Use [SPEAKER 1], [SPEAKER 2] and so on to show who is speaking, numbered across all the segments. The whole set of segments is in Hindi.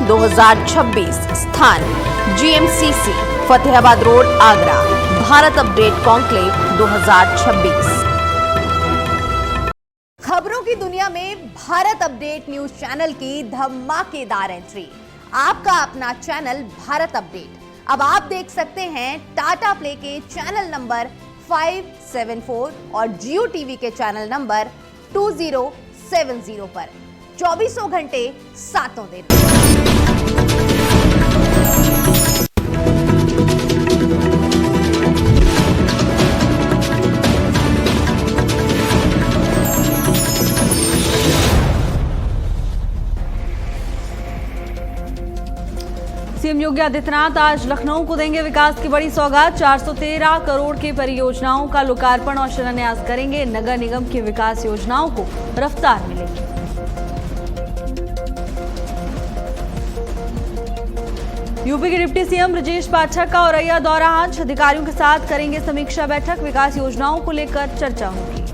[SPEAKER 1] 2026। स्थान GMCC, Fatehabad road, Agra. Bharat update conclave 2026। खबरों की दुनिया में भारत अपडेट न्यूज चैनल की धमाकेदार एंट्री। आपका अपना चैनल भारत अपडेट अब आप देख सकते हैं टाटा प्ले के चैनल नंबर 574 और जियो टीवी के चैनल नंबर 2070 पर 24 घंटे 7 दिन।
[SPEAKER 2] सीएम योगी आदित्यनाथ आज लखनऊ को देंगे विकास की बड़ी सौगात। 413 करोड़ की परियोजनाओं का लोकार्पण और शिलान्यास करेंगे। नगर निगम की विकास योजनाओं को रफ्तार मिलेगी। यूपी के डिप्टी सीएम ब्रजेश पाठक का औरैया दौरा आज। अधिकारियों के साथ करेंगे समीक्षा बैठक। विकास योजनाओं को लेकर चर्चा होगी।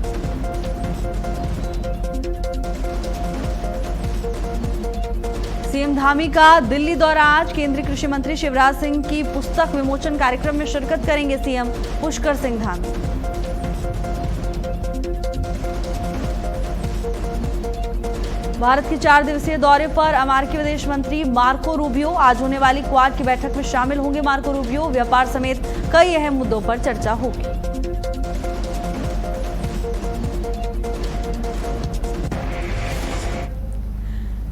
[SPEAKER 2] सीएम धामी का दिल्ली दौरा आज। केंद्रीय कृषि मंत्री शिवराज सिंह की पुस्तक विमोचन कार्यक्रम में शिरकत करेंगे सीएम पुष्कर सिंह धामी। भारत के 4 दिवसीय दौरे पर अमेरिकी विदेश मंत्री मार्को रूबियो आज होने वाली क्वाड की बैठक में शामिल होंगे। मार्को रूबियो व्यापार समेत कई अहम मुद्दों पर चर्चा होगी।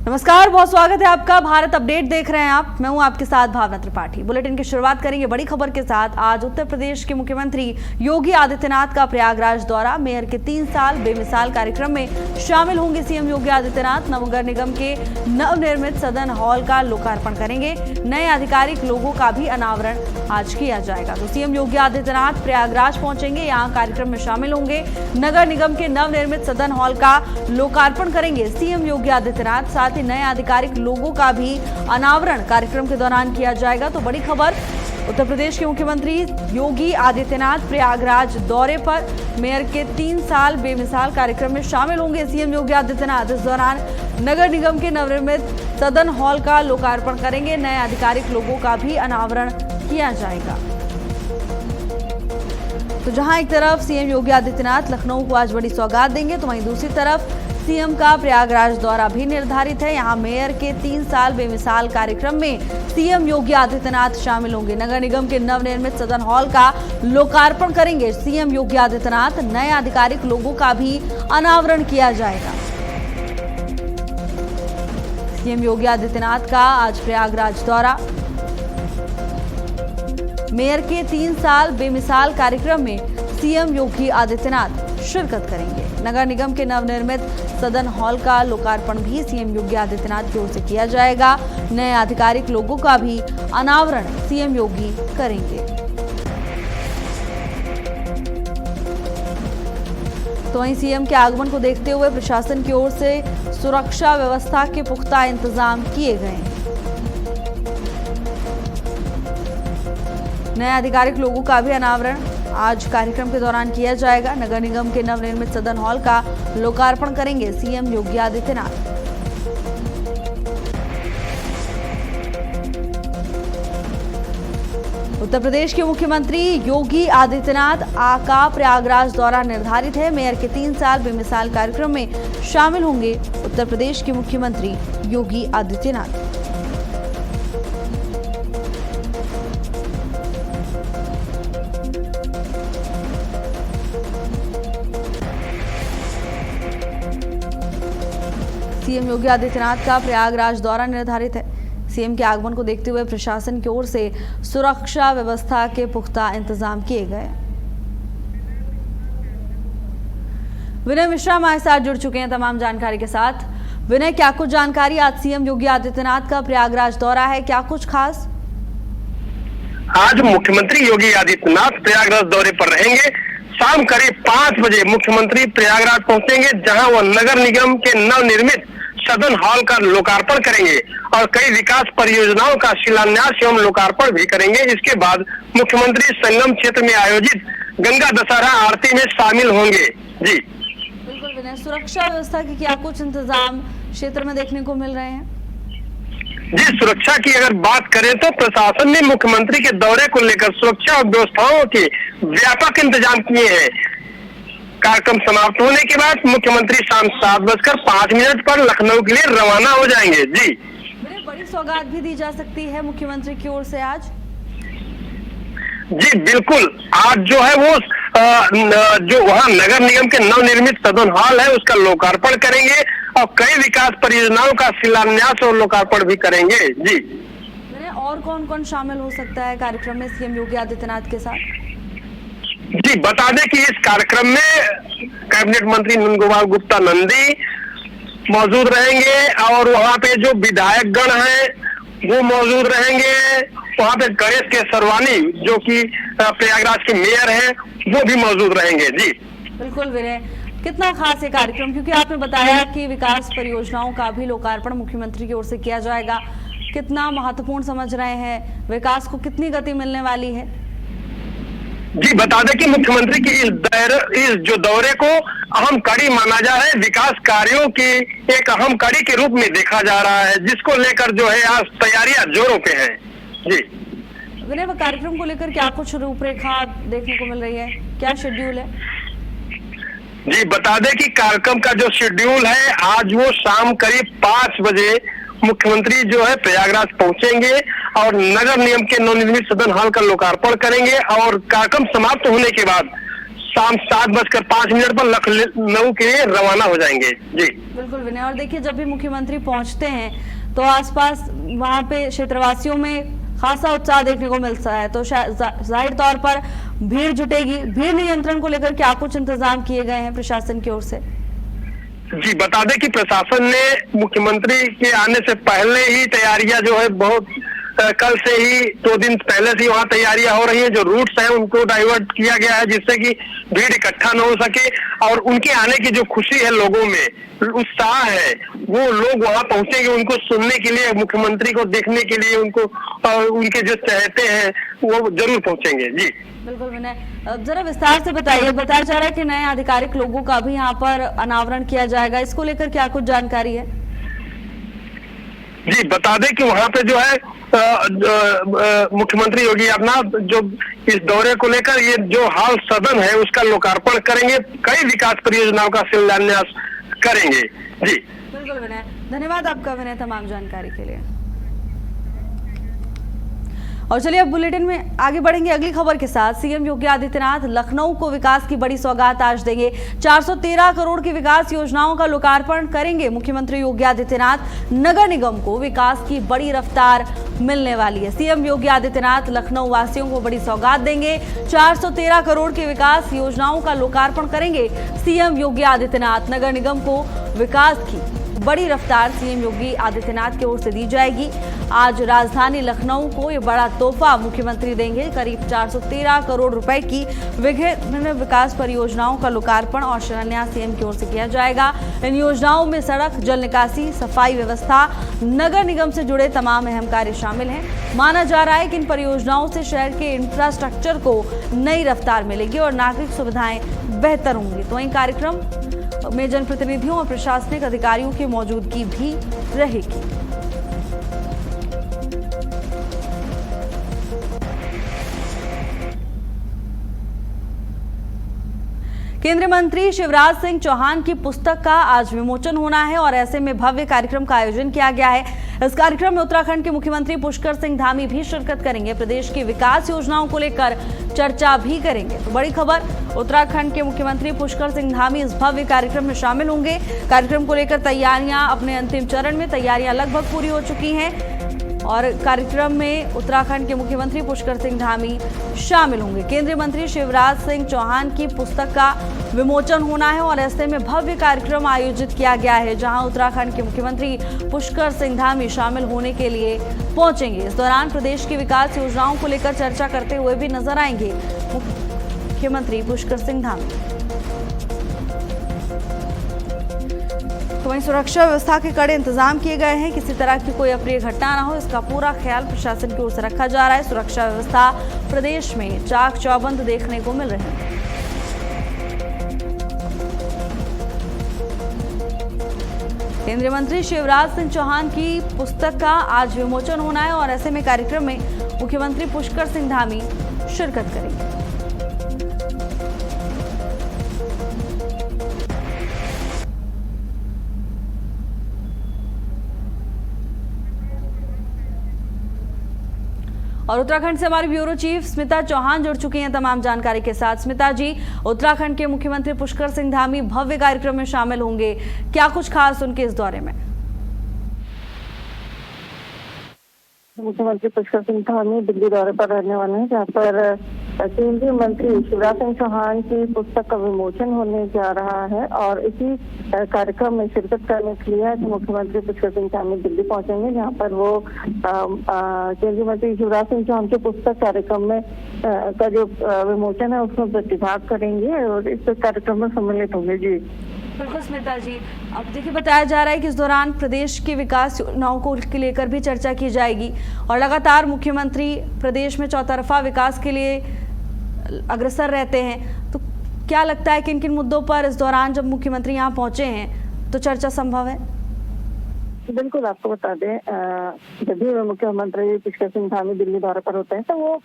[SPEAKER 2] नमस्कार, बहुत स्वागत है आपका। भारत अपडेट देख रहे हैं आप। मैं हूं आपके साथ भावना त्रिपाठी। बुलेटिन की शुरुआत करेंगे बड़ी खबर के साथ। आज उत्तर प्रदेश के मुख्यमंत्री योगी आदित्यनाथ का प्रयागराज दौरा। मेयर के 3 साल बेमिसाल कार्यक्रम में शामिल होंगे सीएम योगी आदित्यनाथ। नगर निगम के नवनिर्मित सदन हॉल का लोकार्पण करेंगे। नए आधिकारिक लोगों का भी अनावरण आज किया जाएगा। तो सीएम योगी आदित्यनाथ प्रयागराज पहुंचेंगे, यहाँ कार्यक्रम में शामिल होंगे। नगर निगम के नवनिर्मित सदन हॉल का लोकार्पण करेंगे सीएम योगी आदित्यनाथ। साथ ही नए आधिकारिक लोगों का भी अनावरण कार्यक्रम के दौरान किया जाएगा। तो बड़ी खबर, उत्तर प्रदेश के मुख्यमंत्री योगी आदित्यनाथ प्रयागराज दौरे पर। मेयर के 3 साल बेमिसाल कार्यक्रम में शामिल होंगे सीएम योगी आदित्यनाथ। इस दौरान नगर निगम के नवनिर्मित सदन हॉल का लोकार्पण करेंगे। नए आधिकारिक लोगों का भी अनावरण किया जाएगा। तो जहां एक तरफ सीएम योगी आदित्यनाथ लखनऊ को आज बड़ी सौगात देंगे, तो वहीं दूसरी तरफ सीएम का प्रयागराज दौरा भी निर्धारित है। यहां मेयर के 3 साल बेमिसाल कार्यक्रम में सीएम योगी आदित्यनाथ शामिल होंगे। नगर निगम के नवनिर्मित सदन हॉल का लोकार्पण करेंगे सीएम योगी आदित्यनाथ। नए आधिकारिक लोगों का भी अनावरण किया जाएगा। सीएम योगी आदित्यनाथ का आज प्रयागराज दौरा। मेयर के 3 साल बेमिसाल कार्यक्रम में सीएम योगी आदित्यनाथ शिरकत करेंगे। नगर निगम के नवनिर्मित सदन हॉल का लोकार्पण भी सीएम योगी आदित्यनाथ की ओर से किया जाएगा। नए आधिकारिक लोगों का भी अनावरण सीएम योगी करेंगे। तो वहीं सीएम के आगमन को देखते हुए प्रशासन की ओर से सुरक्षा व्यवस्था के पुख्ता इंतजाम किए गए हैं। नए आधिकारिक लोगों का भी अनावरण आज कार्यक्रम के दौरान किया जाएगा। नगर निगम के नवनिर्मित सदन हॉल का लोकार्पण करेंगे सीएम योगी आदित्यनाथ। उत्तर प्रदेश के मुख्यमंत्री योगी आदित्यनाथ का प्रयागराज दौरा निर्धारित है। मेयर के 3 साल बेमिसाल कार्यक्रम में शामिल होंगे उत्तर प्रदेश के मुख्यमंत्री योगी आदित्यनाथ। सीएम योगी आदित्यनाथ का प्रयागराज दौरा निर्धारित है। सीएम के आगमन को देखते हुए प्रशासन की ओर से सुरक्षा व्यवस्था के पुख्ता इंतजाम किए गए। विनय मिश्रा हमारे साथ जुड़ चुके हैं तमाम जानकारी के साथ। विनय, क्या कुछ जानकारी? आज सीएम योगी आदित्यनाथ का प्रयागराज दौरा है, क्या कुछ खास?
[SPEAKER 3] आज मुख्यमंत्री योगी आदित्यनाथ प्रयागराज दौरे पर रहेंगे। शाम करीब 5 बजे मुख्यमंत्री प्रयागराज पहुंचेंगे, जहां वह नगर निगम के नवनिर्मित सदन हॉल का लोकार्पण करेंगे और कई विकास परियोजनाओं का शिलान्यास एवं लोकार्पण भी करेंगे। इसके बाद मुख्यमंत्री संगम क्षेत्र में आयोजित गंगा दशहरा आरती में शामिल होंगे। जी
[SPEAKER 2] बिल्कुल विनय, सुरक्षा व्यवस्था के क्या कुछ इंतजाम क्षेत्र में देखने को मिल रहे हैं?
[SPEAKER 3] जी, सुरक्षा की अगर बात करें तो प्रशासन ने मुख्यमंत्री के दौरे को लेकर सुरक्षा और व्यवस्थाओं के व्यापक इंतजाम किए हैं। कार्यक्रम समाप्त होने के बाद मुख्यमंत्री शाम 7:05 पर लखनऊ के लिए रवाना हो जाएंगे। जी,
[SPEAKER 2] बड़ी सौगात भी दी जा सकती है मुख्यमंत्री की ओर से आज।
[SPEAKER 3] जी बिल्कुल, आज जो है वो जो वहाँ नगर निगम के नवनिर्मित सदन हॉल है उसका लोकार्पण करेंगे और कई विकास परियोजनाओं का शिलान्यास और लोकार्पण भी करेंगे। जी,
[SPEAKER 2] और कौन कौन शामिल हो सकता है कार्यक्रम में सीएम योगी आदित्यनाथ के साथ?
[SPEAKER 3] जी, बता दें कि इस कार्यक्रम में कैबिनेट मंत्री नंदगोपाल गुप्ता नंदी मौजूद रहेंगे और वहाँ पे जो विधायक गण है वो मौजूद रहेंगे। वहाँ पे गणेश केसरवानी जो कि प्रयागराज के मेयर हैं वो भी मौजूद रहेंगे। जी
[SPEAKER 2] बिल्कुल विनय, कितना खास है कार्यक्रम, क्योंकि आपने बताया कि विकास परियोजनाओं का भी लोकार्पण मुख्यमंत्री की ओर से किया जाएगा। कितना महत्वपूर्ण समझ रहे हैं, विकास को कितनी गति मिलने वाली है?
[SPEAKER 3] जी, बता दें कि मुख्यमंत्री की इस जो दौरे को अहम कड़ी माना जा रहा है, विकास कार्यों की एक अहम कड़ी के रूप में देखा जा रहा है, जिसको लेकर जो है आज तैयारियां जोरों पे हैं। जी
[SPEAKER 2] विनय, कार्यक्रम को लेकर क्या कुछ रूपरेखा देखने को मिल रही है, क्या शेड्यूल है?
[SPEAKER 3] जी, बता दें कि कार्यक्रम का जो शेड्यूल है आज वो शाम करीब 5 बजे मुख्यमंत्री जो है प्रयागराज पहुंचेंगे और नगर निगम के नवनिर्मित सदन हॉल का लोकार्पण करेंगे और कार्यक्रम समाप्त होने के बाद शाम 7:05 पर लखनऊ के लिए रवाना हो जाएंगे। जी
[SPEAKER 2] बिल्कुल विनय, और देखिए जब भी मुख्यमंत्री पहुंचते हैं तो आसपास वहां पे क्षेत्रवासियों में खासा उत्साह देखने को मिलता है, तो जाहिर तौर पर भीड़ जुटेगी। भीड़ नियंत्रण को लेकर क्या कुछ इंतजाम किए गए हैं प्रशासन की ओर से?
[SPEAKER 3] जी, बता दें कि प्रशासन ने मुख्यमंत्री के आने से पहले ही तैयारियां जो है बहुत कल से ही 2 दिन पहले से वहाँ तैयारियां हो रही है। जो रूट्स हैं उनको डाइवर्ट किया गया है जिससे कि भीड़ इकट्ठा न हो सके और उनके आने की जो खुशी है, लोगों में उत्साह है, वो लोग वहाँ पहुंचेंगे उनको सुनने के लिए, मुख्यमंत्री को देखने के लिए, उनको उनके जो चाहते हैं वो जरूर पहुंचेंगे। जी
[SPEAKER 2] बिल्कुल विनय, जरा विस्तार से बताइए। बताया जा रहा है कि नए आधिकारिक लोगों का भी यहाँ पर अनावरण किया जाएगा, इसको लेकर क्या कुछ जानकारी है?
[SPEAKER 3] जी, बता दें कि वहाँ पे जो है मुख्यमंत्री योगी आदित्यनाथ जो इस दौरे को लेकर ये जो हाल सदन है उसका लोकार्पण करेंगे, कई विकास परियोजनाओं का शिलान्यास करेंगे। जी
[SPEAKER 2] बिल्कुल विनय, धन्यवाद आपका विनय तमाम जानकारी के लिए। और चलिए अब बुलेटिन में आगे बढ़ेंगे अगली खबर के साथ। सीएम योगी आदित्यनाथ लखनऊ को विकास की बड़ी सौगात आज देंगे। 413 करोड़ की विकास योजनाओं का लोकार्पण करेंगे मुख्यमंत्री योगी आदित्यनाथ। नगर निगम को विकास की बड़ी रफ्तार मिलने वाली है। सीएम योगी आदित्यनाथ लखनऊ वासियों को बड़ी सौगात देंगे। 413 करोड़ की विकास योजनाओं का लोकार्पण करेंगे सीएम योगी आदित्यनाथ। नगर निगम को विकास की बड़ी रफ्तार सीएम योगी आदित्यनाथ की ओर से दी जाएगी। आज राजधानी लखनऊ को ये बड़ा तोहफा मुख्यमंत्री देंगे। करीब 413 करोड़ रुपए की विभिन्न विकास परियोजनाओं का लोकार्पण और शिलान्यास सीएम की ओर से किया जाएगा। इन योजनाओं में सड़क, जल निकासी, सफाई व्यवस्था, नगर निगम से जुड़े तमाम अहम कार्य शामिल हैं। माना जा रहा है कि इन परियोजनाओं से शहर के इंफ्रास्ट्रक्चर को नई रफ्तार मिलेगी और नागरिक सुविधाएं बेहतर होंगी। तो वहीं कार्यक्रम में जनप्रतिनिधियों और प्रशासनिक अधिकारियों की मौजूदगी भी रहेगी। केंद्रीय मंत्री शिवराज सिंह चौहान की पुस्तक का आज विमोचन होना है और ऐसे में भव्य कार्यक्रम का आयोजन किया गया है। इस कार्यक्रम में उत्तराखंड के मुख्यमंत्री पुष्कर सिंह धामी भी शिरकत करेंगे। प्रदेश की विकास योजनाओं को लेकर चर्चा भी करेंगे। तो बड़ी खबर, उत्तराखंड के मुख्यमंत्री पुष्कर सिंह धामी इस भव्य कार्यक्रम में शामिल होंगे। कार्यक्रम को लेकर तैयारियां अपने अंतिम चरण में, तैयारियां लगभग पूरी हो चुकी हैं और कार्यक्रम में उत्तराखंड के मुख्यमंत्री पुष्कर सिंह धामी शामिल होंगे। केंद्रीय मंत्री शिवराज सिंह चौहान की पुस्तक का विमोचन होना है और ऐसे में भव्य कार्यक्रम आयोजित किया गया है, जहां उत्तराखंड के मुख्यमंत्री पुष्कर सिंह धामी शामिल होने के लिए पहुंचेंगे। इस दौरान प्रदेश की विकास योजनाओं को लेकर चर्चा करते हुए भी नजर आएंगे मुख्यमंत्री पुष्कर सिंह धामी। तो वहीं सुरक्षा व्यवस्था के कड़े इंतजाम किए गए हैं। किसी तरह की कोई अप्रिय घटना ना हो, इसका पूरा ख्याल प्रशासन की ओर से रखा जा रहा है। सुरक्षा व्यवस्था प्रदेश में चाक चौबंद देखने को मिल रही है। केंद्रीय मंत्री शिवराज सिंह चौहान की पुस्तक का आज विमोचन होना है और ऐसे में कार्यक्रम में मुख्यमंत्री पुष्कर सिंह धामी शिरकत करेंगे। और उत्तराखंड से हमारी ब्यूरो चीफ स्मिता चौहान जुड़ चुकी हैं तमाम जानकारी के साथ। स्मिता जी, उत्तराखंड के मुख्यमंत्री पुष्कर सिंह धामी भव्य कार्यक्रम में शामिल होंगे, क्या कुछ खास उनके इस दौरे में?
[SPEAKER 4] मुख्यमंत्री पुष्कर सिंह धामी दिल्ली दौरे पर रहने वाले हैं, जहाँ पर केंद्रीय मंत्री शिवराज सिंह चौहान की पुस्तक का विमोचन होने जा रहा है और इसी कार्यक्रम में शिरकत करने के लिए मुख्यमंत्री पुष्कर सिंह धामी दिल्ली पहुंचेंगे, जहां पर वो केंद्रीय मंत्री शिवराज सिंह चौहान की पुस्तक कार्यक्रम में का जो विमोचन है उसमें प्रतिभाग करेंगे और इस कार्यक्रम में सम्मिलित होंगे। जी
[SPEAKER 2] बिल्कुल स्मिता जी, अब देखिए बताया जा रहा है कि इस दौरान प्रदेश के विकास योजनाओं को लेकर भी चर्चा की जाएगी और लगातार मुख्यमंत्री प्रदेश में चौतरफा विकास के लिए अग्रसर रहते हैं, तो क्या लगता है किन किन मुद्दों पर इस दौरान जब मुख्यमंत्री यहाँ पहुंचे हैं तो चर्चा संभव है?
[SPEAKER 4] बिल्कुल, आपको बता दें, जब भी मुख्यमंत्री पुष्कर सिंह धामी दिल्ली दौरे पर होते हैं तो वो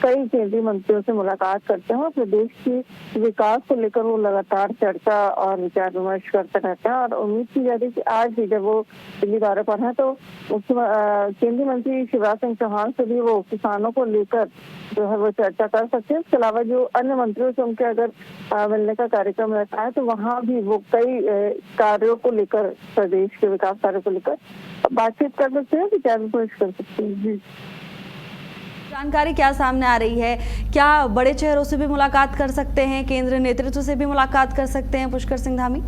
[SPEAKER 4] कई केंद्रीय मंत्रियों से मुलाकात करते हैं और प्रदेश की विकास को लेकर वो लगातार चर्चा और विचार विमर्श करते रहते हैं और उम्मीद की जा रही है कि आज भी जब वो दिल्ली दौरे पर हैं तो केंद्रीय मंत्री शिवराज सिंह चौहान से भी वो किसानों को लेकर जो है वो चर्चा कर सकते हैं। इसके अलावा जो अन्य मंत्रियों से उनके अगर मिलने का कार्यक्रम रहता है तो वहाँ भी वो कई कार्यों को लेकर, प्रदेश के विकास कार्यों को लेकर बातचीत कर सकते हैं, विचार विमर्श कर सकते हैं।
[SPEAKER 2] जानकारी क्या सामने आ रही है? क्या बड़े चेहरों से भी मुलाकात कर सकते हैं, केंद्रीय नेतृत्व से भी मुलाकात कर सकते हैं पुष्कर सिंह धामी?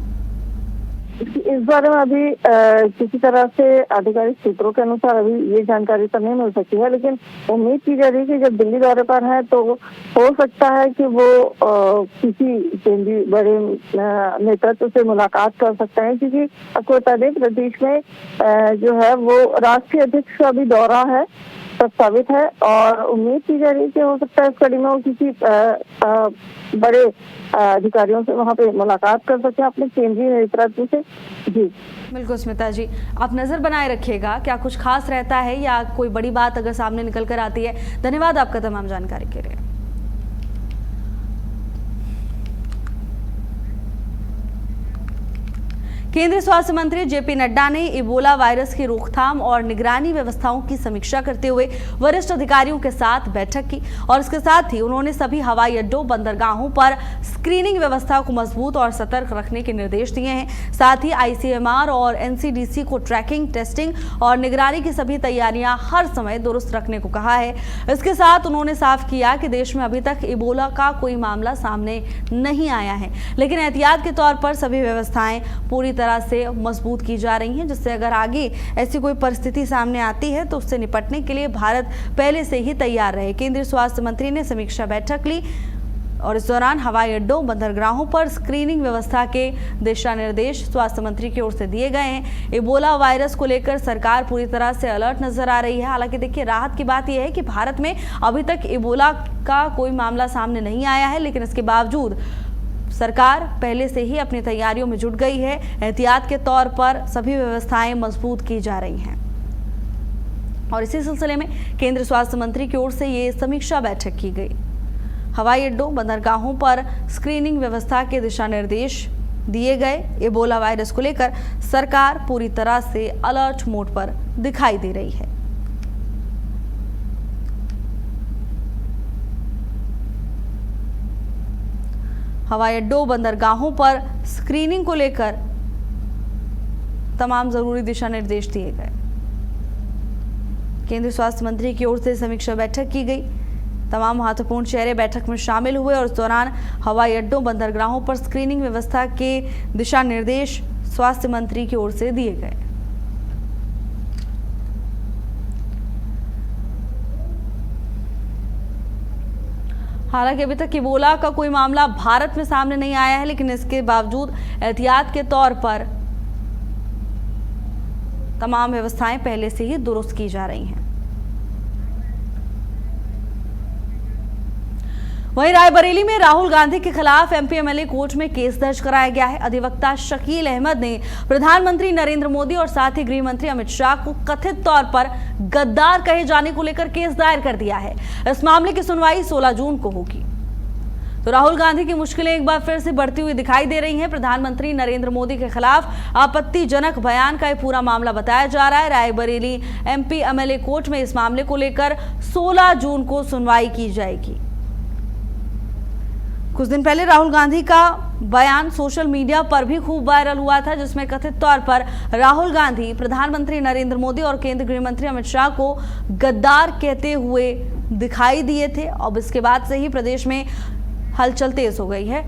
[SPEAKER 4] इस बारे में अभी किसी तरह से आधिकारिक सूत्रों के अनुसार अभी ये जानकारी तो नहीं मिल सकती है, लेकिन उम्मीद की जा रही है कि जब दिल्ली दौरे पर है तो हो सकता है कि वो किसी केंद्रीय बड़े नेतृत्व से मुलाकात कर सकते हैं, क्योंकि आपको बता दें प्रदेश में जो है वो राष्ट्रीय अध्यक्ष का भी दौरा है, प्रस्तावित है और उम्मीद की जा रही है कि हो सकता है इस कड़ी में वो किसी बड़े अधिकारियों से वहाँ पे मुलाकात कर सकते हैं अपने केंद्रीय नेतृत्व से। जी
[SPEAKER 2] बिल्कुल स्मिता जी, आप नजर बनाए रखिएगा, क्या कुछ खास रहता है या कोई बड़ी बात अगर सामने निकल कर आती है। धन्यवाद आपका तमाम जानकारी के लिए। केंद्रीय स्वास्थ्य मंत्री जेपी नड्डा ने इबोला वायरस की रोकथाम और निगरानी व्यवस्थाओं की समीक्षा करते हुए वरिष्ठ अधिकारियों के साथ बैठक की और इसके साथ ही उन्होंने सभी हवाई अड्डों, बंदरगाहों पर स्क्रीनिंग व्यवस्था को मजबूत और सतर्क रखने के निर्देश दिए हैं। साथ ही आईसीएमआर और एनसीडीसी को ट्रैकिंग, टेस्टिंग और निगरानी की सभी तैयारियां हर समय दुरुस्त रखने को कहा है। इसके साथ उन्होंने साफ किया कि देश में अभी तक इबोला का कोई मामला सामने नहीं आया है, लेकिन एहतियात के तौर पर सभी व्यवस्थाएं पूरी तरह से मजबूत की जा रही हैं, जिससे अगर आगे ऐसी कोई परिस्थिति सामने आती है तो उससे निपटने के लिए भारत पहले से ही तैयार रहे। केंद्रीय स्वास्थ्य मंत्री ने समीक्षा बैठक ली और इस दौरान हवाई अड्डों, बंदरगाहों पर स्क्रीनिंग व्यवस्था के दिशा निर्देश स्वास्थ्य मंत्री की ओर से दिए गए हैं। इबोला वायरस को लेकर सरकार पूरी तरह से अलर्ट नजर आ रही है। हालांकि देखिए, राहत की बात यह है कि भारत में अभी तक इबोला का कोई मामला सामने नहीं आया है, लेकिन इसके बावजूद सरकार पहले से ही अपनी तैयारियों में जुट गई है। एहतियात के तौर पर सभी व्यवस्थाएं मजबूत की जा रही हैं और इसी सिलसिले में केंद्रीय स्वास्थ्य मंत्री की ओर से ये समीक्षा बैठक की गई। हवाई अड्डों, बंदरगाहों पर स्क्रीनिंग व्यवस्था के दिशा निर्देश दिए गए। इबोला वायरस को लेकर सरकार पूरी तरह से अलर्ट मोड पर दिखाई दे रही है। हवाई अड्डों, बंदरगाहों पर स्क्रीनिंग को लेकर तमाम जरूरी दिशा निर्देश दिए गए। केंद्रीय स्वास्थ्य मंत्री की ओर से समीक्षा बैठक की गई। तमाम महत्वपूर्ण चेहरे बैठक में शामिल हुए और इस दौरान हवाई अड्डों, बंदरगाहों पर स्क्रीनिंग व्यवस्था के दिशा निर्देश स्वास्थ्य मंत्री की ओर से दिए गए। हालांकि अभी तक इबोला का कोई मामला भारत में सामने नहीं आया है, लेकिन इसके बावजूद एहतियात के तौर पर तमाम व्यवस्थाएं पहले से ही दुरुस्त की जा रही हैं। वहीं रायबरेली में राहुल गांधी के खिलाफ एमपी एमएलए कोर्ट में केस दर्ज कराया गया है। अधिवक्ता शकील अहमद ने प्रधानमंत्री नरेंद्र मोदी और साथ ही गृह मंत्री अमित शाह को कथित तौर पर गद्दार कहे जाने को लेकर केस दायर कर दिया है। इस मामले की सुनवाई 16 जून को होगी। तो राहुल गांधी की मुश्किलें एक बार फिर से बढ़ती हुई दिखाई दे रही हैं। प्रधानमंत्री नरेंद्र मोदी के खिलाफ आपत्तिजनक बयान का यह पूरा मामला बताया जा रहा है। रायबरेली एमपी एमएलए कोर्ट में इस मामले को लेकर 16 जून को सुनवाई की जाएगी। कुछ दिन पहले राहुल गांधी का बयान सोशल मीडिया पर भी खूब वायरल हुआ था, जिसमें कथित तौर पर राहुल गांधी प्रधानमंत्री नरेंद्र मोदी और केंद्रीय गृह मंत्री अमित शाह को गद्दार कहते हुए दिखाई दिए थे। अब इसके बाद से ही प्रदेश में हलचल तेज हो गई है।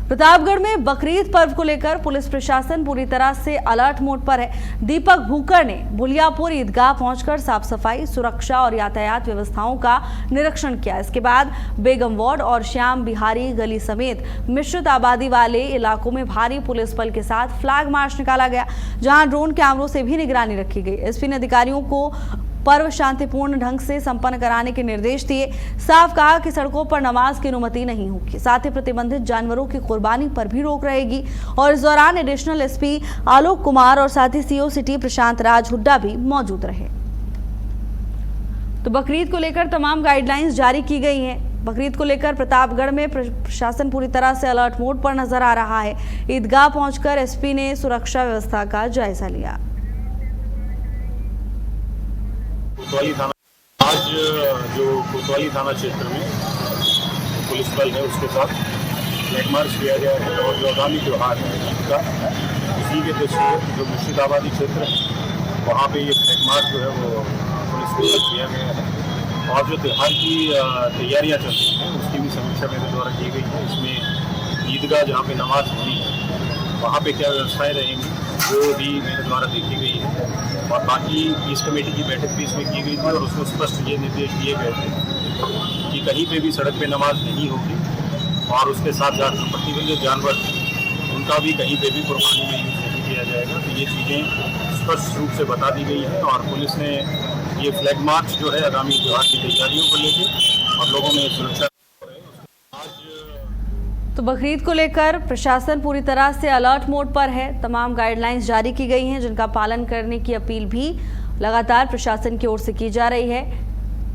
[SPEAKER 2] प्रतापगढ़ में बकरीद पर्व को लेकर पुलिस प्रशासन पूरी तरह से अलर्ट मोड पर है। दीपक भूकर ने बुलियापुर ईदगाह पहुंचकर साफ सफाई, सुरक्षा और यातायात व्यवस्थाओं का निरीक्षण किया। इसके बाद बेगम वार्ड और श्याम बिहारी गली समेत मिश्रित आबादी वाले इलाकों में भारी पुलिस बल के साथ फ्लैग मार्च निकाला गया, जहां ड्रोन कैमरों से भी निगरानी रखी गई। एसपी ने अधिकारियों को पर्व शांतिपूर्ण ढंग से संपन्न कराने के निर्देश दिए। साफ कहा कि सड़कों पर नमाज की अनुमति नहीं होगी, साथ ही प्रतिबंधित जानवरों की कुर्बानी पर भी रोक रहेगी। और इस दौरान एडिशनल एसपी आलोक कुमार और साथ ही सीओ सिटी प्रशांत राज हुड्डा भी मौजूद रहे। तो बकरीद को लेकर तमाम गाइडलाइंस जारी की गई हैं। बकरीद को लेकर प्रतापगढ़ में प्रशासन पूरी तरह से अलर्ट मोड पर नजर आ रहा है। ईदगाह पहुंचकर एसपी ने सुरक्षा व्यवस्था का जायजा लिया।
[SPEAKER 5] कोतवाली थाना आज जो कोतवाली थाना क्षेत्र में पुलिस बल है उसके साथ फ्लैग मार्च किया गया है और जो आगामी त्यौहार है ईद का, उसी के दृष्टि जो मुर्शिदाबादी क्षेत्र है वहाँ पे ये फ्लैग मार्च जो है वो पुलिस के साथ किया गया है। और जो त्यौहार की तैयारियाँ चल रही हैं उसकी भी समीक्षा मेरे द्वारा की गई है। इसमें ईदगाह जहाँ पे नमाज होनी है वहाँ पे क्या व्यवस्थाएँ रहेंगी वो भी मेरे द्वारा देखी गई है। और बाकी पीस कमेटी की बैठक भी इसमें की गई थी और उसमें स्पष्ट ये निर्देश दिए गए थे कि कहीं पे भी सड़क पे नमाज नहीं होगी और उसके साथ साथ प्रतिबंधित जानवर उनका भी कहीं पे भी कुर्बानी में यूज नहीं किया जाएगा। तो ये चीज़ें स्पष्ट रूप से बता दी गई हैं और पुलिस ने ये फ्लैग मार्च जो है आगामी त्यौहार की तैयारियों को लेकर और लोगों में सुरक्षा।
[SPEAKER 2] तो बकरीद को लेकर प्रशासन पूरी तरह से अलर्ट मोड पर है। तमाम गाइडलाइंस जारी की गई हैं, जिनका पालन करने की अपील भी लगातार प्रशासन की ओर से की जा रही है।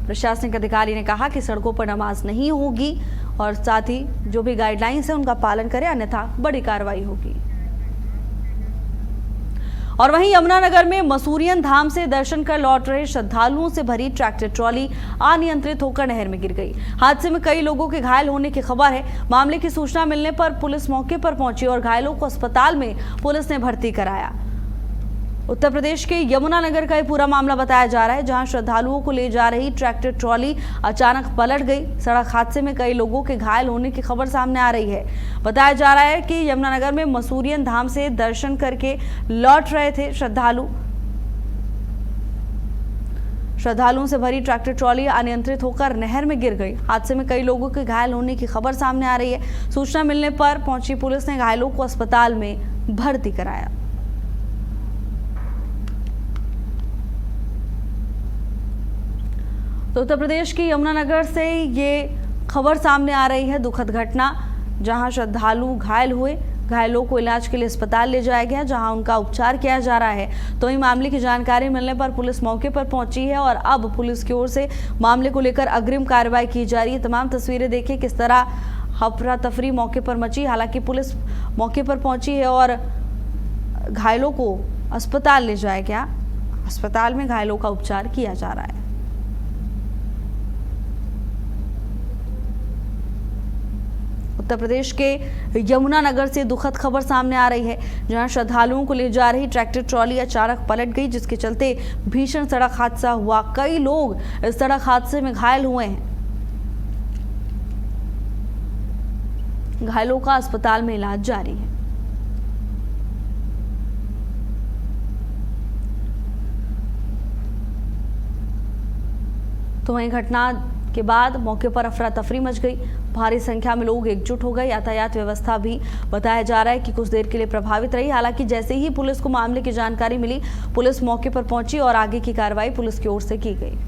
[SPEAKER 2] प्रशासनिक अधिकारी ने कहा कि सड़कों पर नमाज नहीं होगी और साथ ही जो भी गाइडलाइंस है उनका पालन करें, अन्यथा बड़ी कार्रवाई होगी। और वहीं यमुनानगर में मसूरियन धाम से दर्शन कर लौट रहे श्रद्धालुओं से भरी ट्रैक्टर ट्रॉली अनियंत्रित होकर नहर में गिर गई। हादसे में कई लोगों के घायल होने की खबर है। मामले की सूचना मिलने पर पुलिस मौके पर पहुंची और घायलों को अस्पताल में पुलिस ने भर्ती कराया। उत्तर प्रदेश के यमुनानगर का ये पूरा मामला बताया जा रहा है, जहां श्रद्धालुओं को ले जा रही ट्रैक्टर ट्रॉली अचानक पलट गई। सड़क हादसे में कई लोगों के घायल होने की खबर सामने आ रही है। बताया जा रहा है कि यमुनानगर में मसूरियन धाम से दर्शन करके लौट रहे थे श्रद्धालुओं से भरी ट्रैक्टर ट्रॉली अनियंत्रित होकर नहर में गिर गई। हादसे में कई लोगों के घायल होने की खबर सामने आ रही है। सूचना मिलने पर पहुंची पुलिस ने घायलों को अस्पताल में भर्ती कराया। तो उत्तर प्रदेश की यमुनानगर से ये खबर सामने आ रही है, दुखद घटना, जहां श्रद्धालु घायल हुए। घायलों को इलाज के लिए अस्पताल ले जाया गया, जहां उनका उपचार किया जा रहा है। तो इस मामले की जानकारी मिलने पर पुलिस मौके पर पहुंची है और अब पुलिस की ओर से मामले को लेकर अग्रिम कार्रवाई की जा रही है। तमाम तस्वीरें देखिए किस तरह अफरा तफरी मौके पर मची। हालांकि पुलिस मौके पर पहुंची है और घायलों को अस्पताल ले जाया गया। अस्पताल में घायलों का उपचार किया जा रहा है। उत्तर प्रदेश के यमुनानगर से दुखद खबर सामने आ रही है, जहां श्रद्धालुओं को ले जा रही ट्रैक्टर ट्रॉली अचानक पलट गई, जिसके चलते भीषण सड़क हादसा हुआ। कई लोग इस सड़क हादसे में घायल हुए हैं। घायलों का अस्पताल में इलाज जारी है। तो वहीं घटना के बाद मौके पर अफरा तफरी मच गई। भारी संख्या में लोग एकजुट हो गए। यातायात व्यवस्था भी बताया जा रहा है कि कुछ देर के लिए प्रभावित रही। हालांकि जैसे ही पुलिस को मामले की जानकारी मिली, पुलिस मौके पर पहुंची और आगे की कार्रवाई पुलिस की ओर से की गई।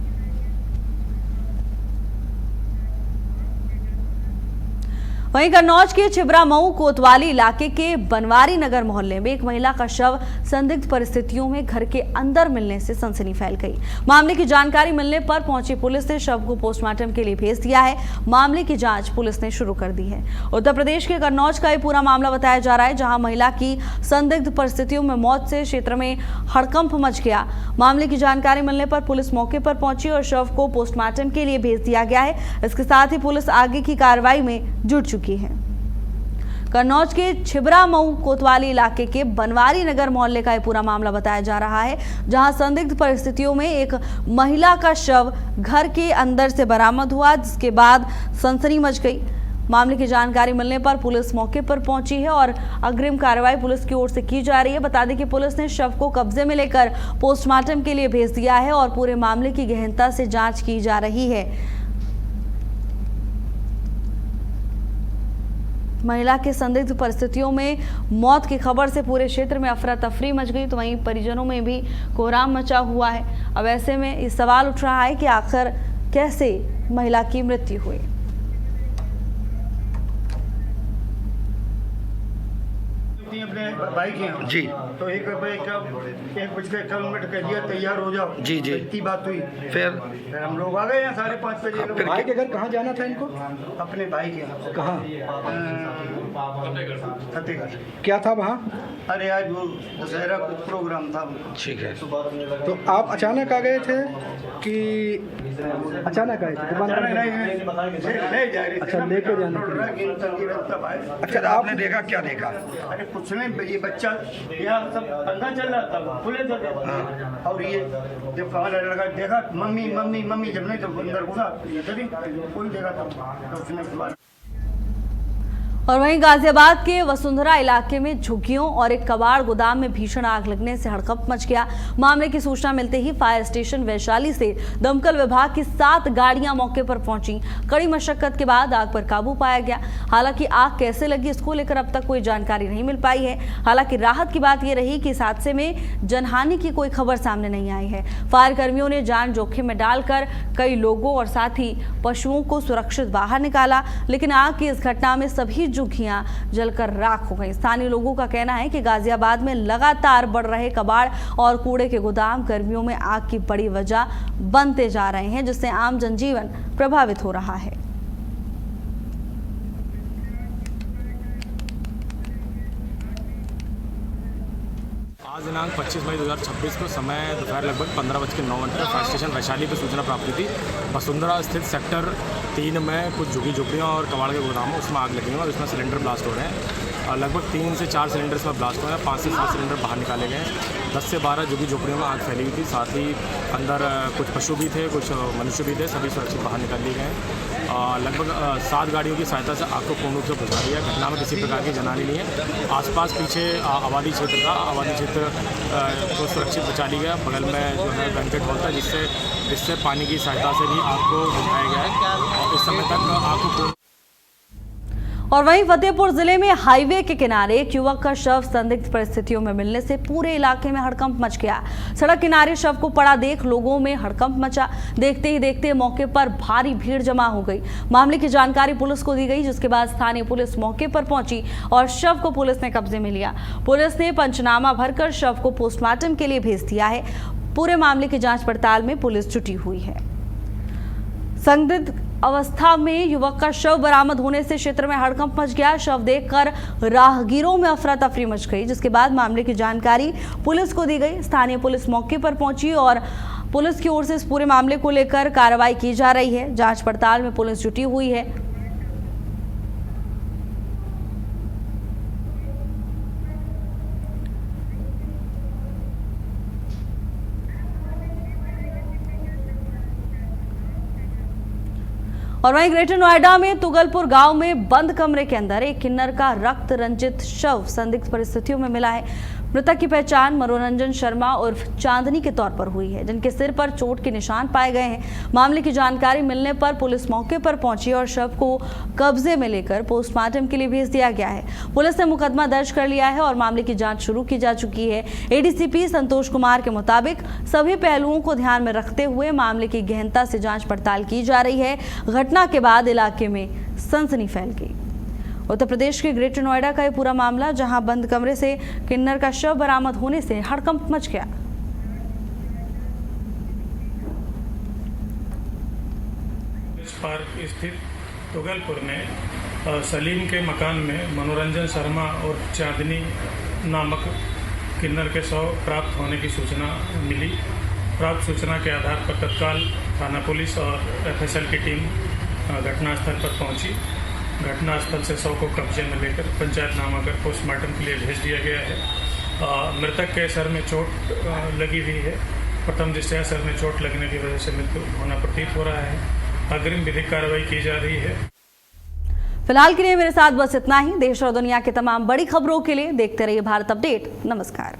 [SPEAKER 2] वहीं कन्नौज के छिबरा मऊ कोतवाली इलाके के बनवारी नगर मोहल्ले में एक महिला का शव संदिग्ध परिस्थितियों में घर के अंदर मिलने से सनसनी फैल गई। मामले की जानकारी मिलने पर पहुंची पुलिस ने शव को पोस्टमार्टम के लिए भेज दिया है। मामले की जांच पुलिस ने शुरू कर दी है। उत्तर प्रदेश के कन्नौज का ये पूरा मामला बताया जा रहा है, जहां महिला की संदिग्ध परिस्थितियों में मौत से क्षेत्र में हड़कंप मच गया। मामले की जानकारी मिलने पर पुलिस मौके पर पहुंची और शव को पोस्टमार्टम के लिए भेज दिया गया है। इसके साथ ही पुलिस आगे की कार्रवाई में जुट चुकी है। कन्नौज के छिबरा मऊ कोतवाली इलाके के बनवारी नगर मोहल्ले का यह पूरा मामला बताया जा रहा है, जहां संदिग्ध परिस्थितियों में एक महिला का शव घर के अंदर से बरामद हुआ, जिसके बाद सनसनी मच गई। मामले की जानकारी मिलने पर पुलिस मौके पर पहुंची है और अग्रिम कार्रवाई पुलिस की ओर से की जा रही है। बता दें कि पुलिस ने शव को कब्जे में लेकर पोस्टमार्टम के लिए भेज दिया है और पूरे मामले की गहनता से जांच की जा रही है। महिला के संदिग्ध परिस्थितियों में मौत की खबर से पूरे क्षेत्र में अफरा तफरी मच गई, तो वहीं परिजनों में भी कोहराम मचा हुआ है। अब ऐसे में ये सवाल उठ रहा है कि आखिर कैसे महिला की मृत्यु हुई।
[SPEAKER 6] अपने भाई के यहाँ
[SPEAKER 7] जी,
[SPEAKER 6] तो 1:51 कह दिया तैयार हो जाओ।
[SPEAKER 7] जी जी,
[SPEAKER 6] इतनी बात हुई।
[SPEAKER 7] फिर
[SPEAKER 6] हम लोग आ गए यहाँ 5:30 बजे।
[SPEAKER 7] भाई के घर कहाँ जाना था इनको?
[SPEAKER 6] अपने भाई के यहाँ।
[SPEAKER 7] कहाँ?
[SPEAKER 6] फतेहगढ़।
[SPEAKER 7] क्या था वहाँ?
[SPEAKER 6] अरे आज वो दशहरा प्रोग्राम था।
[SPEAKER 7] ठीक है, तो आप अचानक आ गए थे कि अचानक आए थे?
[SPEAKER 6] नहीं जा रहे।
[SPEAKER 7] अच्छा, लेके जाने के लिए। अच्छा, आपने देखा, क्या देखा?
[SPEAKER 6] अरे कुछ नहीं, ये बच्चा यहाँ सब पंगा चल रहा था, खुले था। और ये जब कहा लड़का देखा मम्मी मम्मी मम्मी, जब नहीं तो अंदर घुसा, कोई देखा था तो उसने।
[SPEAKER 2] और वहीं गाजियाबाद के वसुंधरा इलाके में झुग्गियों और एक कबाड़ गोदाम में भीषण आग लगने से हड़कंप मच गया। मामले की सूचना मिलते ही फायर स्टेशन वैशाली से दमकल विभाग की 7 गाड़ियां मौके पर पहुंची। कड़ी मशक्कत के बाद आग पर काबू पाया गया। हालांकि आग कैसे लगी, इसको लेकर अब तक कोई जानकारी नहीं मिल पाई है। हालांकि राहत की बात यह रही कि इस हादसे में जनहानि की कोई खबर सामने नहीं आई है। फायर कर्मियों ने जान जोखिम में डालकर कई लोगों और साथ ही पशुओं को सुरक्षित बाहर निकाला, लेकिन आग की इस घटना में सभी झुग्गियां जलकर राख हो गई। स्थानीय लोगों का कहना है कि गाजियाबाद में लगातार बढ़ रहे कबाड़ और कूड़े के गोदाम गर्मियों में आग की बड़ी वजह बनते जा रहे हैं, जिससे आम जनजीवन प्रभावित हो रहा है।
[SPEAKER 8] आज दिनांक 25 मई 2026 को समय दोपहर लगभग 15:09 पर फायर स्टेशन वैशाली पर सूचना प्राप्त हुई थी। वसुंधरा स्थित सेक्टर 3 में कुछ झुग्गी झोपड़ियों और कबाड़ के गोदाम में उसमें आग लगी है और उसमें सिलेंडर ब्लास्ट हो रहे हैं। लगभग 3 से 4 सिलेंडर इसमें ब्लास्ट हुए हैं। 5 से 7 सिलेंडर बाहर निकाले गए हैं। 10 से 12 झुग्गी झोपड़ियों में आग फैली हुई थी। साथ ही अंदर कुछ पशु भी थे, कुछ मनुष्य भी थे, सभी सुरक्षित बाहर निकाल लिए गए हैं। लगभग 7 गाड़ियों की सहायता से आग को पूर्ण रूप से बुझा दिया। घटना में किसी प्रकार की जनहानि नहीं है। आसपास पीछे आबादी क्षेत्र था, आबादी क्षेत्र को सुरक्षित बचा लिया गया। बगल में जो है बैंकेट हॉल था, जिससे पानी की सहायता से भी आग को बुझाया गया है और इस समय तक आग को पूर्ण।
[SPEAKER 2] और वहीं फतेहपुर जिले में हाईवे के किनारे एक युवक का शव संदिग्ध परिस्थितियों में मिलने से पूरे इलाके में हड़कंप मच गया। सड़क किनारे शव को पड़ा देख लोगों में हड़कंप मचा। देखते ही देखते मौके पर भारी भीड़ जमा हो गई। मामले की जानकारी पुलिस को दी गई, जिसके बाद स्थानीय पुलिस मौके पर पहुंची और शव को पुलिस ने कब्जे में लिया। पुलिस ने पंचनामा भरकर शव को पोस्टमार्टम के लिए भेज दिया है। पूरे मामले की जांच पड़ताल में पुलिस जुटी हुई है। संदिग्ध अवस्था में युवक का शव बरामद होने से क्षेत्र में हड़कंप मच गया। शव देखकर राहगीरों में अफरा तफरी मच गई, जिसके बाद मामले की जानकारी पुलिस को दी गई। स्थानीय पुलिस मौके पर पहुंची और पुलिस की ओर से इस पूरे मामले को लेकर कार्रवाई की जा रही है। जांच पड़ताल में पुलिस जुटी हुई है। और वहीं ग्रेटर नोएडा में तुगलपुर गांव में बंद कमरे के अंदर एक किन्नर का रक्त रंजित शव संदिग्ध परिस्थितियों में मिला है। मृतक की पहचान मनोरंजन शर्मा उर्फ चांदनी के तौर पर हुई है, जिनके सिर पर चोट के निशान पाए गए हैं। मामले की जानकारी मिलने पर पुलिस मौके पर पहुंची और शव को कब्जे में लेकर पोस्टमार्टम के लिए भेज दिया गया है। पुलिस ने मुकदमा दर्ज कर लिया है और मामले की जांच शुरू की जा चुकी है। एडीसीपी संतोष कुमार के मुताबिक सभी पहलुओं को ध्यान में रखते हुए मामले की गहनता से जांच पड़ताल की जा रही है। घटना के बाद इलाके में सनसनी फैल गई। उत्तर प्रदेश के ग्रेटर नोएडा का यह पूरा मामला, जहां बंद कमरे से किन्नर का शव बरामद होने से हड़कंप मच गया।
[SPEAKER 9] पार्क स्थित तुगलपुर में सलीम के मकान में मनोरंजन शर्मा और चांदनी नामक किन्नर के शव प्राप्त होने की सूचना मिली। प्राप्त सूचना के आधार पर तत्काल थाना पुलिस और एफएसएल की टीम घटनास्थल पर पहुंची। घटनास्थल से शव को कब्जे में लेकर पंचायतनामा कर पोस्टमार्टम के लिए भेज दिया गया है। मृतक के सर में चोट लगी हुई है। प्रथम दृष्टया सर में चोट लगने की वजह से मृत्यु होना प्रतीत हो रहा है। अग्रिम विधिक कार्रवाई की जा रही है।
[SPEAKER 2] फिलहाल के लिए मेरे साथ बस इतना ही। देश और दुनिया की तमाम बड़ी खबरों के लिए देखते रहिए भारत अपडेट। नमस्कार।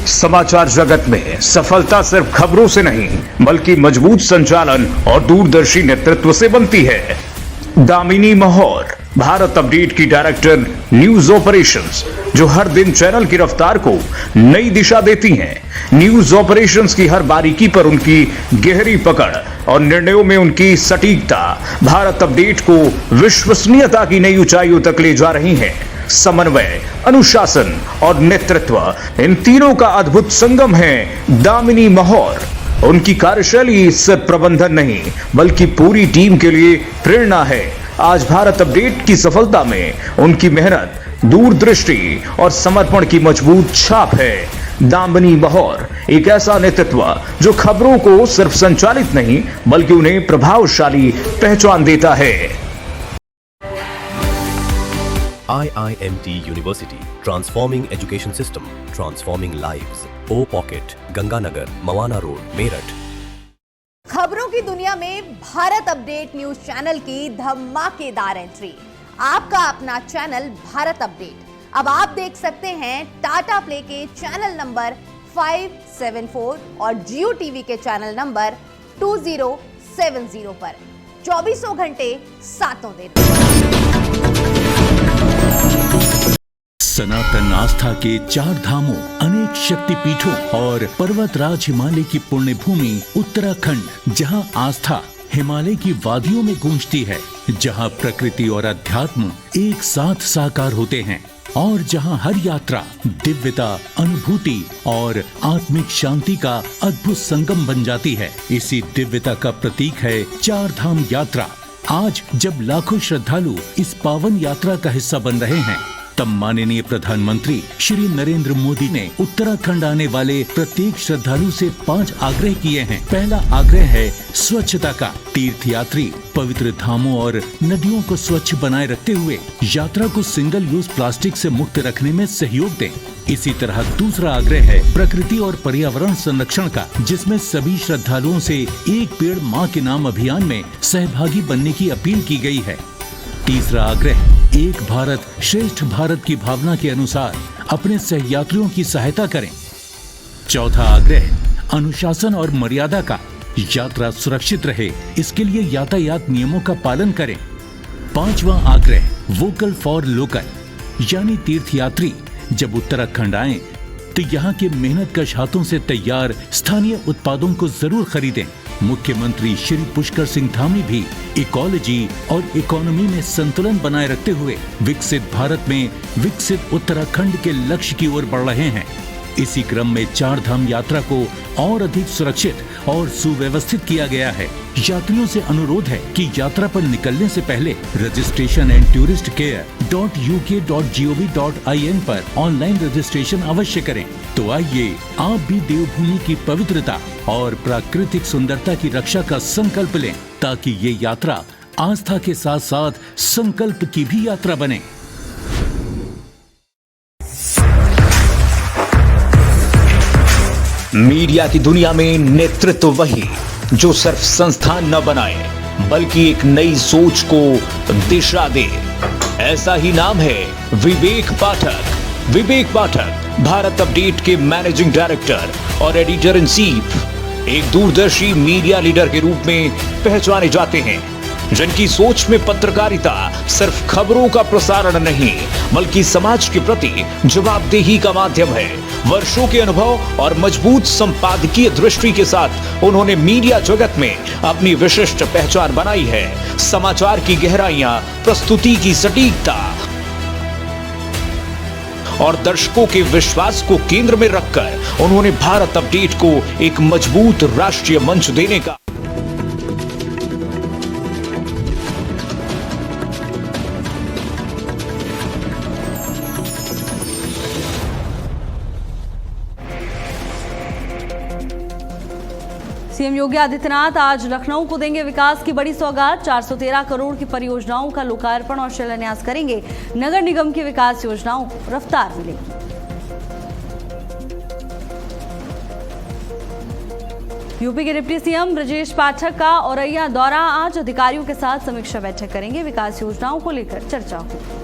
[SPEAKER 10] समाचार जगत में सफलता सिर्फ खबरों से नहीं, बल्कि मजबूत संचालन और दूरदर्शी नेतृत्व से बनती है। दामिनी महौर, भारत अपडेट की डायरेक्टर न्यूज ऑपरेशंस, जो हर दिन चैनल की रफ्तार को नई दिशा देती हैं। न्यूज ऑपरेशंस की हर बारीकी पर उनकी गहरी पकड़ और निर्णयों में उनकी सटीकता भारत अपडेट को विश्वसनीयता की नई ऊंचाइयों तक ले जा रही हैं। समन्वय, अनुशासन और नेतृत्व, इन तीनों का अद्भुत संगम है दामिनी महौर। उनकी कार्यशैली सिर्फ प्रबंधन नहीं, बल्कि पूरी टीम के लिए प्रेरणा है। आज भारत अपडेट की सफलता में उनकी मेहनत, दूरदृष्टि और समर्पण की मजबूत छाप है। दामिनी महौर एक ऐसा नेतृत्व जो खबरों को सिर्फ संचालित नहीं, बल्कि उन्हें प्रभावशाली पहचान देता है।
[SPEAKER 11] IIMT University, transforming education system, transforming lives. O Pocket, Ganganagar, Mawana road, Meerut.
[SPEAKER 1] खबरों की दुनिया में भारत अपडेट न्यूज चैनल की धमाकेदार एंट्री। आपका अपना चैनल भारत अपडेट अब आप देख सकते हैं टाटा प्ले के चैनल नंबर 574 और जियो टीवी के चैनल नंबर 2070 पर 24 घंटे 7 दिन।
[SPEAKER 12] सनातन आस्था के 4 धामों, अनेक शक्तिपीठों और पर्वतराज हिमालय की पुण्य भूमि उत्तराखंड, जहां आस्था हिमालय की वादियों में गूंजती है, जहां प्रकृति और अध्यात्म एक साथ साकार होते हैं और जहां हर यात्रा दिव्यता, अनुभूति और आत्मिक शांति का अद्भुत संगम बन जाती है। इसी दिव्यता का प्रतीक है 4 धाम यात्रा। आज जब लाखों श्रद्धालु इस पावन यात्रा का हिस्सा बन रहे हैं, तब माननीय प्रधानमंत्री श्री नरेंद्र मोदी ने उत्तराखंड आने वाले प्रत्येक श्रद्धालु से 5 आग्रह किए हैं। पहला आग्रह है स्वच्छता का। तीर्थयात्री पवित्र धामों और नदियों को स्वच्छ बनाए रखते हुए यात्रा को सिंगल यूज प्लास्टिक से मुक्त रखने में सहयोग दें। इसी तरह दूसरा आग्रह है प्रकृति और पर्यावरण संरक्षण का, जिसमें सभी श्रद्धालुओं से एक पेड़ माँ के नाम अभियान में सहभागी बनने की अपील की गई है। तीसरा आग्रह एक भारत श्रेष्ठ भारत की भावना के अनुसार अपने सहयात्रियों की सहायता करें। चौथा आग्रह अनुशासन और मर्यादा का। यात्रा सुरक्षित रहे, इसके लिए यातायात नियमों का पालन करें। पांचवा आग्रह वोकल फॉर लोकल, यानी तीर्थयात्री जब उत्तराखंड आएं तो यहाँ के मेहनतकश हाथों से तैयार स्थानीय उत्पादों को जरूर खरीदें। मुख्यमंत्री श्री पुष्कर सिंह धामी भी इकोलॉजी और इकोनॉमी में संतुलन बनाए रखते हुए विकसित भारत में विकसित उत्तराखंड के लक्ष्य की ओर बढ़ रहे हैं। इसी क्रम में 4 धाम यात्रा को और अधिक सुरक्षित और सुव्यवस्थित किया गया है। यात्रियों से अनुरोध है कि यात्रा पर निकलने से पहले रजिस्ट्रेशन एंड टूरिस्ट care.uk.gov.in पर ऑनलाइन रजिस्ट्रेशन अवश्य करें। तो आइए आप भी देवभूमि की पवित्रता और प्राकृतिक सुंदरता की रक्षा का संकल्प लें, ताकि ये यात्रा आस्था के साथ साथ संकल्प की भी यात्रा बने।
[SPEAKER 10] मीडिया की दुनिया में नेतृत्व वही जो सिर्फ संस्थान न बनाए बल्कि एक नई सोच को दिशा दे। ऐसा ही नाम है विवेक पाठक। विवेक पाठक भारत अपडेट के मैनेजिंग डायरेक्टर और एडिटर इन चीफ एक दूरदर्शी मीडिया लीडर के रूप में पहचाने जाते हैं, जिनकी सोच में पत्रकारिता सिर्फ खबरों का प्रसारण नहीं बल्कि समाज के प्रति जवाबदेही का माध्यम है। वर्षों के अनुभव और मजबूत संपादकीय दृष्टि के साथ उन्होंने मीडिया जगत में अपनी विशिष्ट पहचान बनाई है। समाचार की गहराइयां, प्रस्तुति की सटीकता और दर्शकों के विश्वास को केंद्र में रखकर उन्होंने भारत अपडेट को एक मजबूत राष्ट्रीय मंच देने का
[SPEAKER 2] सीएम योगी आदित्यनाथ आज लखनऊ को देंगे विकास की बड़ी सौगात। 413 करोड़ की परियोजनाओं का लोकार्पण और शिलान्यास करेंगे। नगर निगम की विकास योजनाओं को रफ्तार मिलेगी। यूपी के डिप्टी सीएम ब्रजेश पाठक का औरैया दौरा। आज अधिकारियों के साथ समीक्षा बैठक करेंगे। विकास योजनाओं को लेकर चर्चा होगी।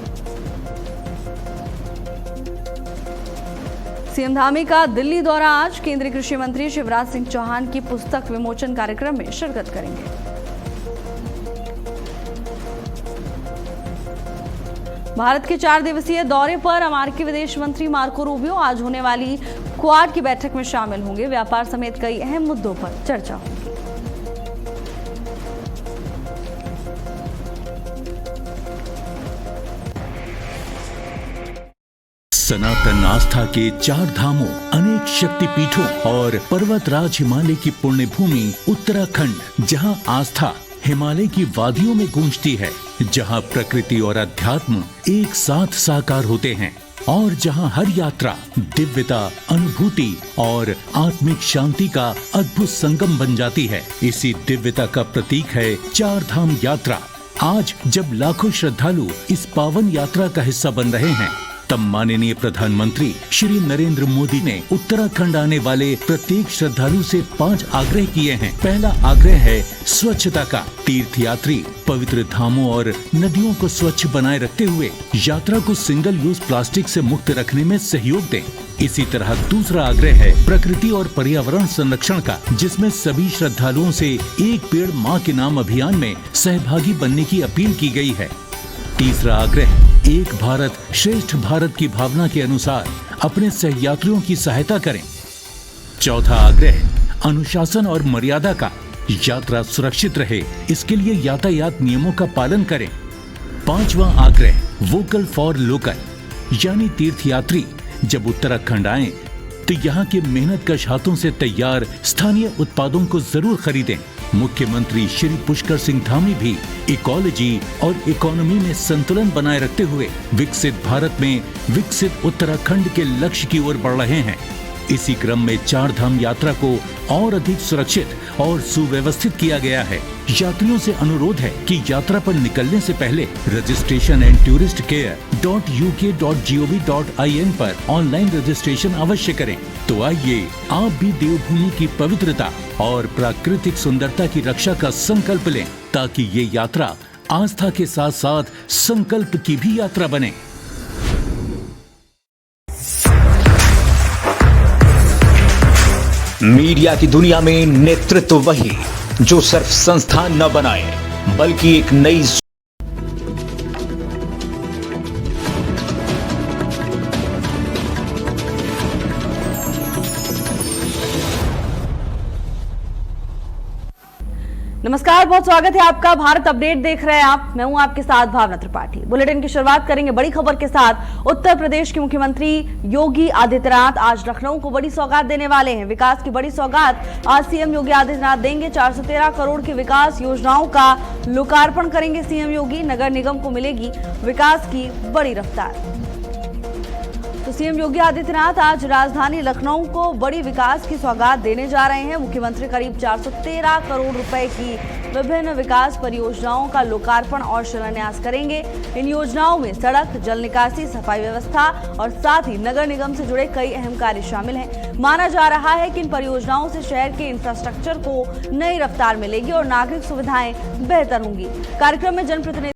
[SPEAKER 2] सीएम धामी का दिल्ली दौरा। आज केंद्रीय कृषि मंत्री शिवराज सिंह चौहान की पुस्तक विमोचन कार्यक्रम में शिरकत करेंगे। भारत के 4 दिवसीय दौरे पर अमेरिकी विदेश मंत्री मार्को रूबियो आज होने वाली क्वाड की बैठक में शामिल होंगे। व्यापार समेत कई अहम मुद्दों पर चर्चा होगी।
[SPEAKER 12] सनातन आस्था के 4 धामों, अनेक शक्तिपीठों और पर्वतराज हिमालय की पुण्य भूमि उत्तराखंड, जहां आस्था हिमालय की वादियों में गूंजती है, जहां प्रकृति और अध्यात्म एक साथ साकार होते हैं और जहां हर यात्रा दिव्यता, अनुभूति और आत्मिक शांति का अद्भुत संगम बन जाती है। इसी दिव्यता का प्रतीक है 4 धाम यात्रा। आज जब लाखों श्रद्धालु इस पावन यात्रा का हिस्सा बन रहे हैं, तब माननीय प्रधानमंत्री श्री नरेंद्र मोदी ने उत्तराखंड आने वाले प्रत्येक श्रद्धालु से 5 आग्रह किए हैं। पहला आग्रह है स्वच्छता का। तीर्थयात्री पवित्र धामों और नदियों को स्वच्छ बनाए रखते हुए यात्रा को सिंगल यूज प्लास्टिक से मुक्त रखने में सहयोग दें। इसी तरह दूसरा आग्रह है प्रकृति और पर्यावरण संरक्षण का, जिसमें सभी श्रद्धालुओं से एक पेड़ माँ के नाम अभियान में सहभागी बनने की अपील की गई है। तीसरा आग्रह एक भारत श्रेष्ठ भारत की भावना के अनुसार अपने सहयात्रियों की सहायता करें। चौथा आग्रह अनुशासन और मर्यादा का। यात्रा सुरक्षित रहे, इसके लिए यातायात नियमों का पालन करें। पांचवा आग्रह वोकल फॉर लोकल, यानी तीर्थयात्री जब उत्तराखंड आए तो यहाँ के मेहनतकश हाथों से तैयार स्थानीय उत्पादों को जरूर खरीदें। मुख्यमंत्री श्री पुष्कर सिंह धामी भी इकोलॉजी और इकोनॉमी में संतुलन बनाए रखते हुए विकसित भारत में विकसित उत्तराखंड के लक्ष्य की ओर बढ़ रहे हैं। इसी क्रम में 4 धाम यात्रा को और अधिक सुरक्षित और सुव्यवस्थित किया गया है। यात्रियों से अनुरोध है कि यात्रा पर निकलने से पहले registration and tourist care .uk.gov.in पर ऑनलाइन रजिस्ट्रेशन अवश्य करें। तो आइए आप भी देवभूमि की पवित्रता और प्राकृतिक सुंदरता की रक्षा का संकल्प लें, ताकि ये यात्रा आस्था के साथ साथ संकल्प की भी यात्रा बने।
[SPEAKER 10] मीडिया की दुनिया में नेतृत्व वही जो सिर्फ संस्थान न बनाए बल्कि एक नई
[SPEAKER 2] नमस्कार, बहुत स्वागत है आपका। भारत अपडेट देख रहे हैं आप, मैं हूं आपके साथ भावना त्रिपाठी। बुलेटिन की शुरुआत करेंगे बड़ी खबर के साथ। उत्तर प्रदेश के मुख्यमंत्री योगी आदित्यनाथ आज लखनऊ को बड़ी सौगात देने वाले हैं। विकास की बड़ी सौगात आज सीएम योगी आदित्यनाथ देंगे। 413 करोड़ की विकास योजनाओं का लोकार्पण करेंगे सीएम योगी। नगर निगम को मिलेगी विकास की बड़ी रफ्तार। तो सीएम योगी आदित्यनाथ आज राजधानी लखनऊ को बड़ी विकास की सौगात देने जा रहे हैं। मुख्यमंत्री करीब 413 करोड़ रुपए की विभिन्न विकास परियोजनाओं का लोकार्पण और शिलान्यास करेंगे। इन योजनाओं में सड़क, जल निकासी, सफाई व्यवस्था और साथ ही नगर निगम से जुड़े कई अहम कार्य शामिल हैं। माना जा रहा है कि इन परियोजनाओं से शहर के इंफ्रास्ट्रक्चर को नई रफ्तार मिलेगी और नागरिक सुविधाएं बेहतर होंगी। कार्यक्रम में जनप्रतिनिधि